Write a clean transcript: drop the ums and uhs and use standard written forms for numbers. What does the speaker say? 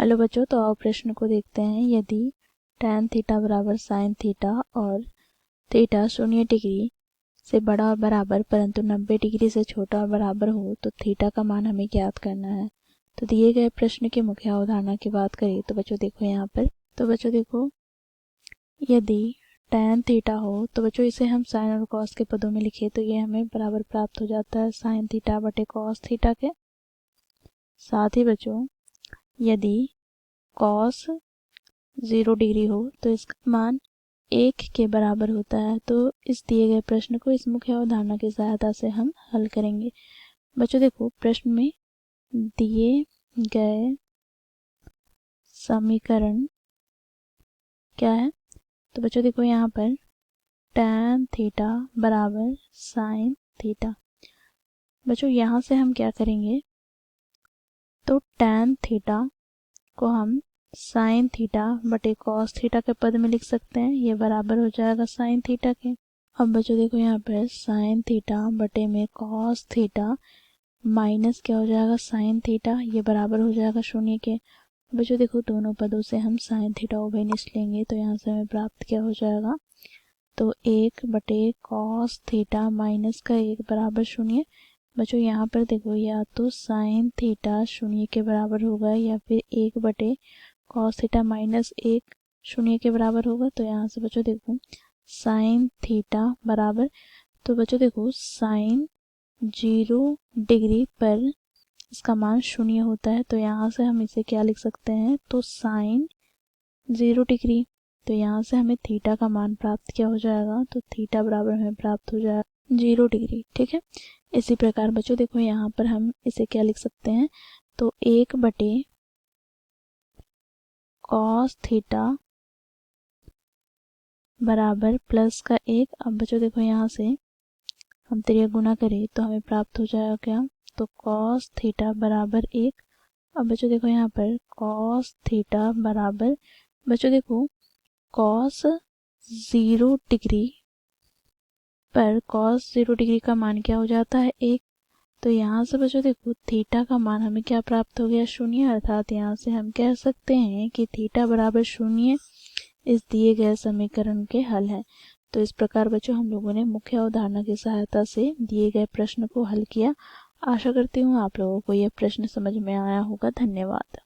Hello बच्चों, तो आओ प्रश्न को देखते हैं। यदि tan थीटा बराबर sin थीटा और थीटा 0 डिग्री से बड़ा और बराबर परंतु 90 डिग्री से छोटा और बराबर हो तो थीटा का मान हमें ज्ञात करना है। तो दिए गए प्रश्न की मुख्य अवधारणा की बात करें तो बच्चों देखो यहाँ पर, तो बच्चों देखो यदि tan थीटा हो तो बच्चों इसे हम sin और cos के पदों में लिखे तो ये हमें बराबर प्राप्त हो जाता है sin थीटा बटे cos थीटा के। साथ ही बच्चों यदि cos 0 डिग्री हो तो इसका मान 1 के बराबर होता है। तो इस दिए गए प्रश्न को इस मुख्य अवधारणा की सहायता से हम हल करेंगे। बच्चों देखो प्रश्न में दिए गए समीकरण क्या है, तो बच्चों देखो यहाँ पर tan थीटा बराबर sin थीटा। बच्चों यहाँ से हम क्या करेंगे, तो tan थीटा को हम साइन थीटा बटे कॉस थीटा के पद में लिख सकते हैं, ये बराबर हो जाएगा साइन थीटा के। अब बच्चों देखो यहाँ पर साइन थीटा बटे में कॉस थीटा माइनस क्या हो जाएगा साइन थीटा, ये बराबर हो जाएगा 0 के। बच्चों देखो दोनों पदों से हम साइन थीटा उभयनिष्ठ लेंगे तो यहाँ से हमें प्राप्त क्या हो जाएगा, तो 1 बटे कॉस थीटा माइनस का 1 बराबर 0। बच्चों यहाँ पर देखो या तो साइन थीटा 0 के बराबर होगा या फिर 1 बटे कॉस थीटा माइनस 1 0 के बराबर होगा। तो यहाँ से बच्चों देखो साइन थीटा बराबर, तो बच्चों देखो साइन 0 डिग्री पर इसका मान 0 होता है तो यहाँ से हम इसे क्या लिख सकते हैं, तो साइन 0 डिग्री। तो यहाँ से हमें थीटा का मान प्राप्त क्या हो जाएगा, तो थीटा बराबर हमें प्राप्त हो जाएगा 0 डिग्री। ठीक है, इसी प्रकार बच्चों देखो यहाँ पर हम इसे क्या लिख सकते हैं, तो 1 बटे कॉस थीटा बराबर प्लस का 1। अब बच्चों देखो यहाँ से हम त्रिया गुना करें तो हमें प्राप्त हो जाएगा क्या, तो कॉस थीटा बराबर 1। अब बच्चों देखो यहाँ पर कॉस थीटा बराबर, बच्चों देखो कॉस 0 डिग्री पर कॉस 0 डिग्री का मान क्या हो जाता है 1। तो यहाँ से बच्चों देखो थीटा का मान हमें क्या प्राप्त हो गया 0, अर्थात यहाँ से हम कह सकते हैं कि थीटा बराबर 0 इस दिए गए समीकरण के हल है। तो इस प्रकार बच्चों हम लोगों ने मुख्य अवधारणा की सहायता से दिए गए प्रश्न को हल किया। आशा करती हूँ आप लोगों को यह प्रश्न समझ में आया होगा। धन्यवाद।